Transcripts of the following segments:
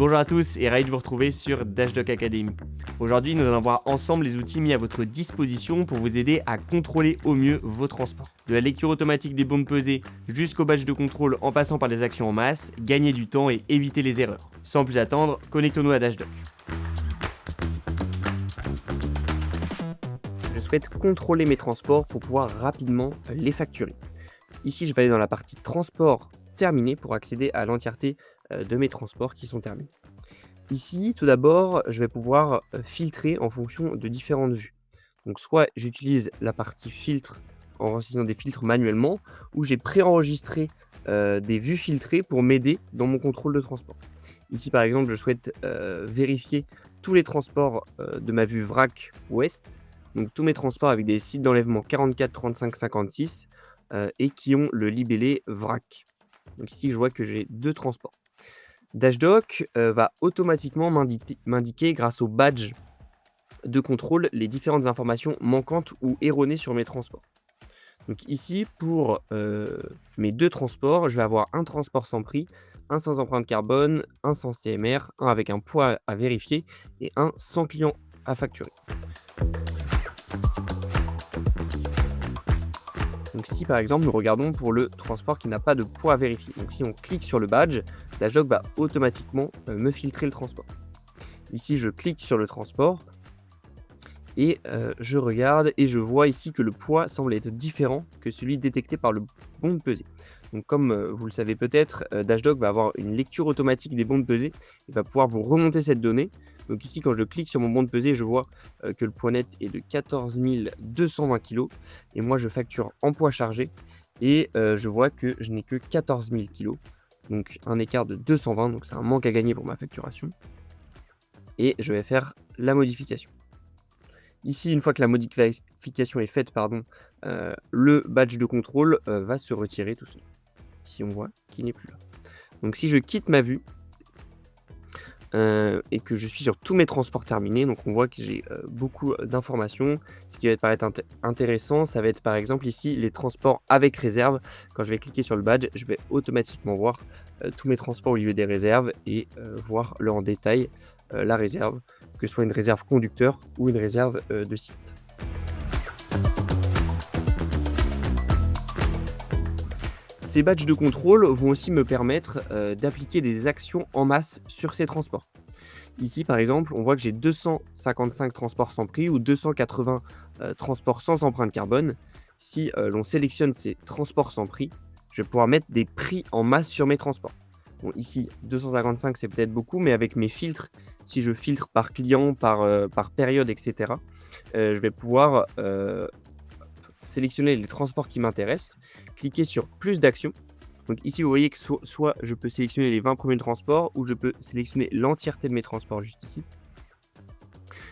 Bonjour à tous et ravi de vous retrouver sur Dashdog Academy. Aujourd'hui, nous allons voir ensemble les outils mis à votre disposition pour vous aider à contrôler au mieux vos transports. De la lecture automatique des bons pesés jusqu'au badge de contrôle en passant par les actions en masse, gagner du temps et éviter les erreurs. Sans plus attendre, connectons-nous à Dashdog. Je souhaite contrôler mes transports pour pouvoir rapidement les facturer. Ici, je vais aller dans la partie transport terminé pour accéder à l'entièreté de mes transports qui sont terminés. Ici, tout d'abord, je vais pouvoir filtrer en fonction de différentes vues. Donc soit j'utilise la partie filtre en utilisant des filtres manuellement, ou j'ai préenregistré des vues filtrées pour m'aider dans mon contrôle de transport. Ici, par exemple, je souhaite vérifier tous les transports de ma vue VRAC Ouest, donc tous mes transports avec des sites d'enlèvement 44, 35, 56 et qui ont le libellé VRAC. Donc ici, je vois que j'ai 2 transports. Dashdog va automatiquement m'indiquer grâce au badge de contrôle les différentes informations manquantes ou erronées sur mes transports. Donc ici, pour mes 2 transports, je vais avoir un transport sans prix, un sans empreinte carbone, un sans CMR, un avec un poids à vérifier et un sans client à facturer. Donc si par exemple nous regardons pour le transport qui n'a pas de poids à vérifier, donc si on clique sur le badge, Dashdog va automatiquement me filtrer le transport. Ici je clique sur le transport et je regarde et je vois ici que le poids semble être différent que celui détecté par le bon de pesée. Donc comme vous le savez peut-être, Dashdog va avoir une lecture automatique des bons de pesée et va pouvoir vous remonter cette donnée. Donc ici quand je clique sur mon bon de pesée, je vois que le poids net est de 14 220 kg et moi je facture en poids chargé et je vois que je n'ai que 14 000 kg. Donc un écart de 220, donc c'est un manque à gagner pour ma facturation. Et je vais faire la modification. Ici, une fois que la modification est faite, le badge de contrôle va se retirer tout seul. Ici, on voit qu'il n'est plus là. Donc si je quitte ma vue et que je suis sur tous mes transports terminés, donc on voit que j'ai beaucoup d'informations. Ce qui va paraître intéressant, ça va être par exemple ici les transports avec réserve. Quand je vais cliquer sur le badge, je vais automatiquement voir tous mes transports au lieu des réserves et voir en détail la réserve, que ce soit une réserve conducteur ou une réserve de site. Ces badges de contrôle vont aussi me permettre d'appliquer des actions en masse sur ces transports. Ici, par exemple, on voit que j'ai 255 transports sans prix ou 280 transports sans empreinte carbone. Si l'on sélectionne ces transports sans prix, je vais pouvoir mettre des prix en masse sur mes transports. Bon, ici, 255, c'est peut-être beaucoup, mais avec mes filtres, si je filtre par client, par période, etc., je vais pouvoir sélectionner les transports qui m'intéressent, cliquer sur plus d'actions. Donc ici, vous voyez que soit je peux sélectionner les 20 premiers transports ou je peux sélectionner l'entièreté de mes transports juste ici.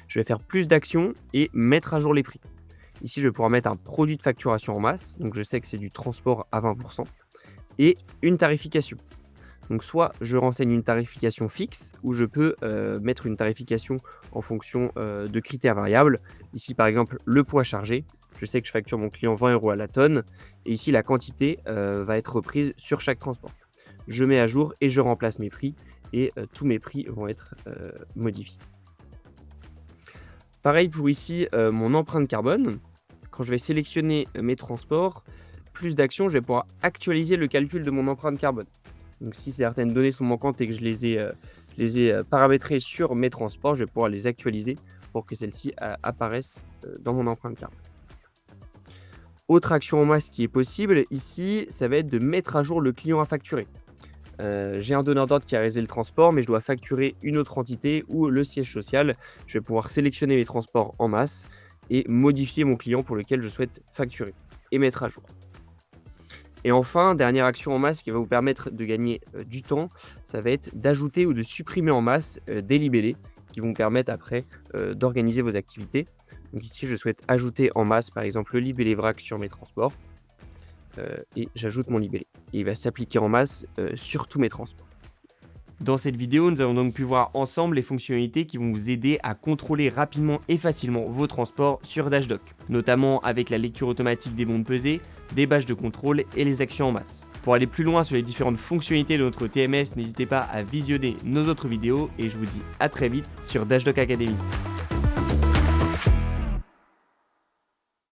Je vais faire plus d'actions et mettre à jour les prix. Ici, je vais pouvoir mettre un produit de facturation en masse. Donc je sais que c'est du transport à 20% et une tarification. Donc soit je renseigne une tarification fixe ou je peux mettre une tarification en fonction de critères variables. Ici, par exemple, le poids chargé. Je sais que je facture mon client 20 € à la tonne. Et ici, la quantité va être reprise sur chaque transport. Je mets à jour et je remplace mes prix. Et tous mes prix vont être modifiés. Pareil pour ici, mon empreinte carbone. Quand je vais sélectionner mes transports, plus d'actions, je vais pouvoir actualiser le calcul de mon empreinte carbone. Donc si certaines données sont manquantes et que je les ai paramétrées sur mes transports, je vais pouvoir les actualiser pour que celles-ci apparaissent dans mon empreinte carbone. Autre action en masse qui est possible ici, ça va être de mettre à jour le client à facturer. J'ai un donneur d'ordre qui a réalisé le transport, mais je dois facturer une autre entité ou le siège social. Je vais pouvoir sélectionner mes transports en masse et modifier mon client pour lequel je souhaite facturer et mettre à jour. Et enfin, dernière action en masse qui va vous permettre de gagner du temps, ça va être d'ajouter ou de supprimer en masse des libellés qui vont permettre après d'organiser vos activités. Donc ici, je souhaite ajouter en masse, par exemple, le libellé VRAC sur mes transports et j'ajoute mon libellé. Et il va s'appliquer en masse sur tous mes transports. Dans cette vidéo, nous avons donc pu voir ensemble les fonctionnalités qui vont vous aider à contrôler rapidement et facilement vos transports sur Dashdog, notamment avec la lecture automatique des bons de pesée, des badges de contrôle et les actions en masse. Pour aller plus loin sur les différentes fonctionnalités de notre TMS, n'hésitez pas à visionner nos autres vidéos et je vous dis à très vite sur Dashdog Academy.